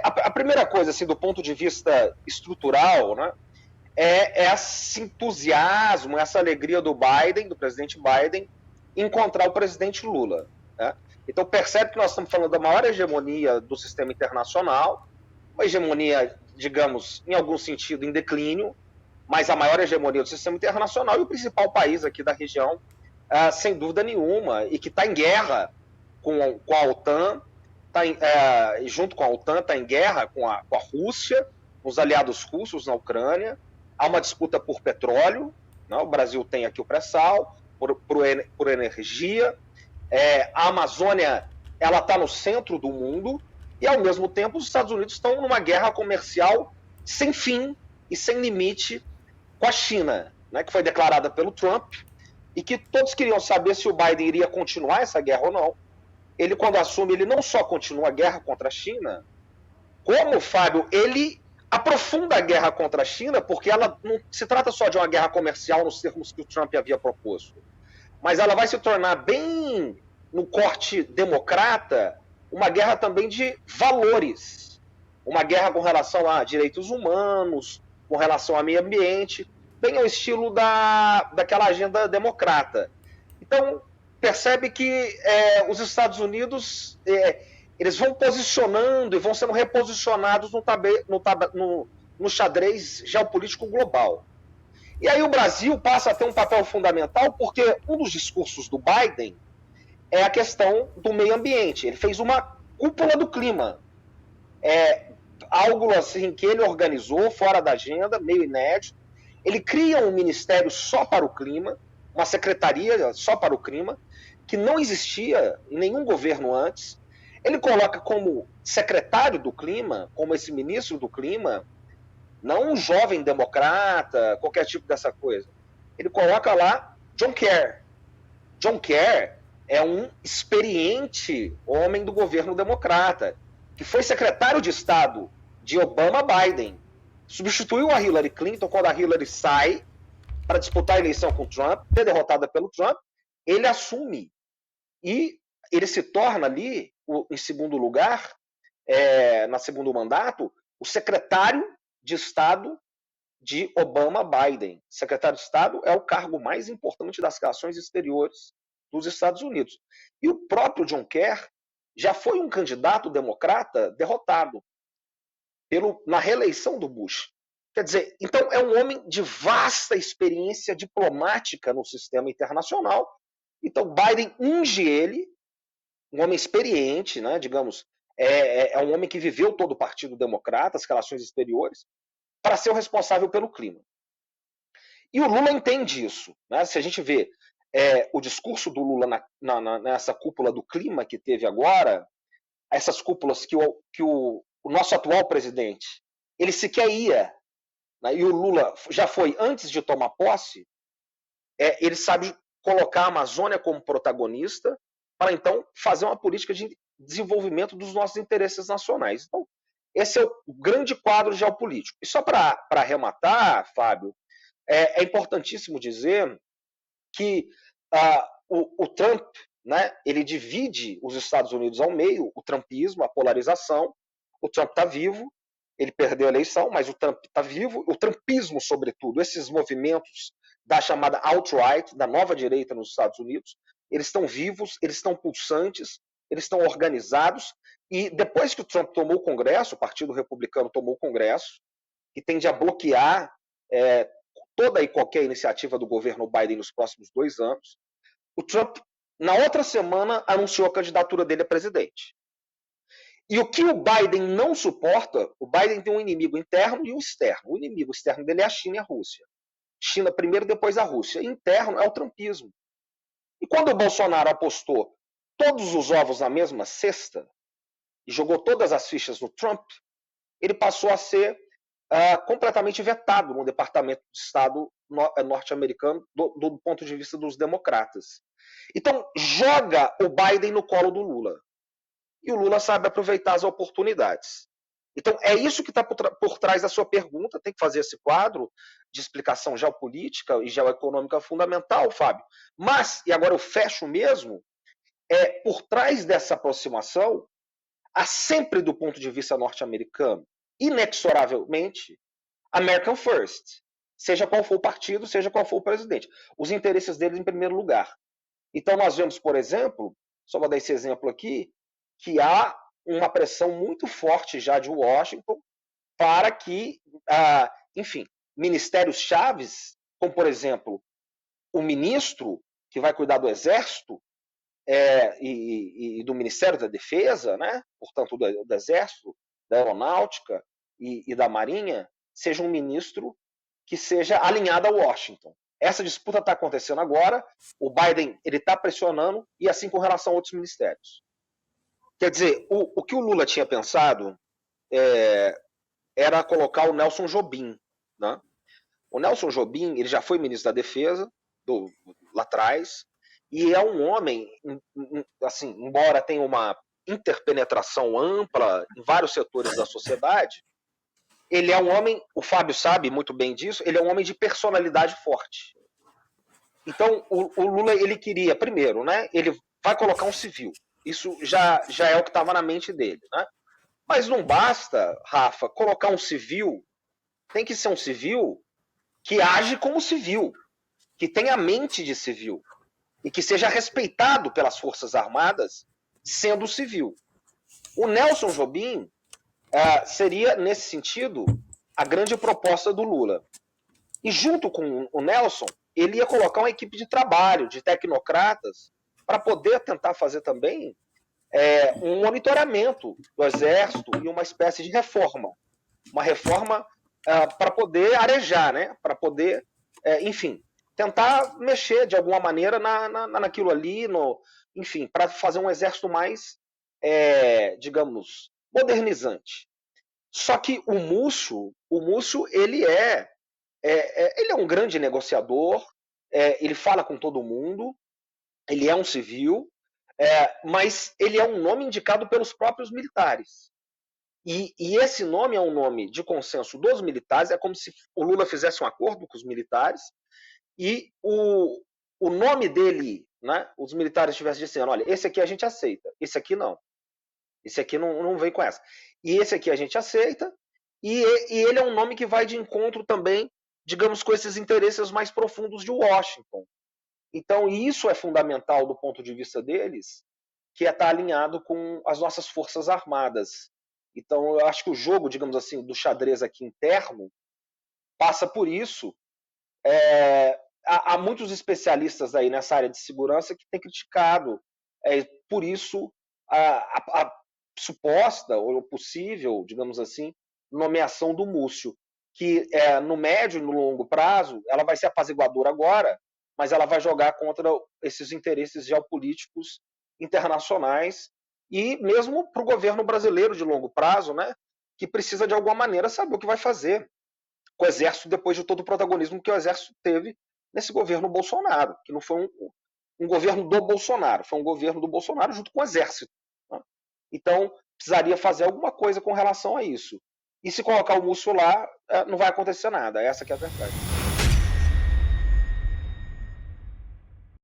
a primeira coisa, assim, do ponto de vista estrutural, né, é esse entusiasmo, essa alegria do Biden, do presidente Biden, em encontrar o presidente Lula. Né? Então percebe que nós estamos falando da maior hegemonia do sistema internacional, uma hegemonia, digamos, em algum sentido, em declínio, mas a maior hegemonia do sistema internacional e o principal país aqui da região, sem dúvida nenhuma, e que está em guerra com a OTAN, junto com a OTAN, está em guerra com a Rússia, com os aliados russos na Ucrânia. Há uma disputa por petróleo, né? O Brasil tem aqui o pré-sal, por energia. A Amazônia está no centro do mundo e, ao mesmo tempo, os Estados Unidos estão numa guerra comercial sem fim e sem limite com a China, né, que foi declarada pelo Trump, e que todos queriam saber se o Biden iria continuar essa guerra ou não. Ele, quando assume, ele não só continua a guerra contra a China, como, Fábio, ele aprofunda a guerra contra a China, porque ela não se trata só de uma guerra comercial nos termos que o Trump havia proposto, mas ela vai se tornar bem, no corte democrata, uma guerra também de valores, uma guerra com relação a direitos humanos, com relação ao meio ambiente, bem ao estilo daquela agenda democrata. Então, percebe que os Estados Unidos eles vão posicionando e vão sendo reposicionados no xadrez geopolítico global. E aí o Brasil passa a ter um papel fundamental porque um dos discursos do Biden é a questão do meio ambiente. Ele fez uma cúpula do clima. Algo assim que ele organizou, fora da agenda, meio inédito. Ele cria um ministério só para o clima, uma secretaria só para o clima, que não existia em nenhum governo antes. Ele coloca como secretário do clima, como esse ministro do clima, não um jovem democrata, qualquer tipo dessa coisa. Ele coloca lá John Kerry. John Kerry é um experiente homem do governo democrata, que foi secretário de Estado de Obama Biden. Substituiu a Hillary Clinton quando a Hillary sai para disputar a eleição com o Trump, ser derrotada pelo Trump, ele assume. E ele se torna ali, em segundo lugar, no segundo mandato, o secretário de Estado de Obama Biden. Secretário de Estado é o cargo mais importante das relações exteriores dos Estados Unidos. E o próprio John Kerry já foi um candidato democrata derrotado na reeleição do Bush. Quer dizer, então é um homem de vasta experiência diplomática no sistema internacional. Então Biden unge ele, um homem experiente, né, digamos, é um homem que viveu todo o Partido Democrata, as relações exteriores, para ser o responsável pelo clima. E o Lula entende isso. Né? Se a gente vê o discurso do Lula nessa cúpula do clima que teve agora, essas cúpulas que o nosso atual presidente, ele sequer ia, né? E o Lula já foi antes de tomar posse, ele sabe colocar a Amazônia como protagonista para, então, fazer uma política de desenvolvimento dos nossos interesses nacionais. Então, esse é o grande quadro geopolítico. E só para arrematar, Fábio, é importantíssimo dizer que o Trump, né, ele divide os Estados Unidos ao meio, o trumpismo, a polarização. O Trump está vivo, ele perdeu a eleição, mas o Trump está vivo. O trumpismo, sobretudo, esses movimentos da chamada alt-right, da nova direita nos Estados Unidos, eles estão vivos, eles estão pulsantes, eles estão organizados, e depois que o Trump tomou o Congresso, o Partido Republicano tomou o Congresso, que tende a bloquear toda e qualquer iniciativa do governo Biden nos próximos 2 anos, o Trump, na outra semana, anunciou a candidatura dele a presidente. E o que o Biden não suporta, o Biden tem um inimigo interno e um externo. O inimigo externo dele é a China e a Rússia. China primeiro, depois a Rússia. Interno é o trumpismo. E quando o Bolsonaro apostou todos os ovos na mesma cesta e jogou todas as fichas no Trump, ele passou a ser completamente vetado no Departamento de Estado norte-americano do ponto de vista dos democratas. Então, joga o Biden no colo do Lula. E o Lula sabe aproveitar as oportunidades. Então, é isso que está por trás da sua pergunta. Tem que fazer esse quadro de explicação geopolítica e geoeconômica fundamental, Fábio. Mas, e agora eu fecho mesmo, por trás dessa aproximação, há sempre, do ponto de vista norte-americano, inexoravelmente, American First. Seja qual for o partido, seja qual for o presidente. Os interesses deles em primeiro lugar. Então nós vemos, por exemplo, só vou dar esse exemplo aqui, que há uma pressão muito forte já de Washington para que, enfim, ministérios chaves, como por exemplo, o ministro que vai cuidar do Exército e do Ministério da Defesa, né? Portanto, do Exército, da Aeronáutica e da Marinha, seja um ministro que seja alinhado a Washington. Essa disputa está acontecendo agora, o Biden está pressionando, e assim com relação a outros ministérios. Quer dizer, o que o Lula tinha pensado era colocar o Nelson Jobim. Né? O Nelson Jobim, ele já foi ministro da Defesa, lá atrás, e é um homem, assim, embora tenha uma interpenetração ampla em vários setores da sociedade, ele é um homem, o Fábio sabe muito bem disso, ele é um homem de personalidade forte. Então, o Lula, ele queria, primeiro, né, ele vai colocar um civil. Isso já é o que estava na mente dele. Né? Mas não basta, Rafa, colocar um civil, tem que ser um civil que age como civil, que tenha a mente de civil e que seja respeitado pelas Forças Armadas sendo civil. O Nelson Jobim seria, nesse sentido, a grande proposta do Lula. E junto com o Nelson, ele ia colocar uma equipe de trabalho, de tecnocratas, para poder tentar fazer também um monitoramento do Exército e uma espécie de reforma. Uma reforma para poder arejar, né? Para poder, enfim, tentar mexer de alguma maneira naquilo ali, enfim, para fazer um exército mais, digamos, modernizante. Só que o Múcio ele é um grande negociador, ele fala com todo mundo, ele é um civil, mas ele é um nome indicado pelos próprios militares. E esse nome é um nome de consenso dos militares, é como se o Lula fizesse um acordo com os militares, e o nome dele, né, os militares estivessem dizendo, olha, esse aqui a gente aceita, esse aqui não. Esse aqui não vem com essa. E esse aqui a gente aceita, e ele é um nome que vai de encontro também, digamos, com esses interesses mais profundos de Washington. Então, isso é fundamental do ponto de vista deles, que é estar alinhado com as nossas Forças Armadas. Então, eu acho que o jogo, digamos assim, do xadrez aqui interno, passa por isso. Há muitos especialistas aí nessa área de segurança que têm criticado, por isso, a suposta ou possível, digamos assim, nomeação do Múcio, que no médio e no longo prazo, ela vai ser apaziguadora agora, mas ela vai jogar contra esses interesses geopolíticos internacionais e mesmo para o governo brasileiro de longo prazo, né, que precisa de alguma maneira saber o que vai fazer com o Exército depois de todo o protagonismo que o Exército teve nesse governo Bolsonaro, que não foi um governo do Bolsonaro, foi um governo do Bolsonaro junto com o Exército. Né? Então, precisaria fazer alguma coisa com relação a isso. E se colocar o Múcio lá, não vai acontecer nada. Essa que é a verdade.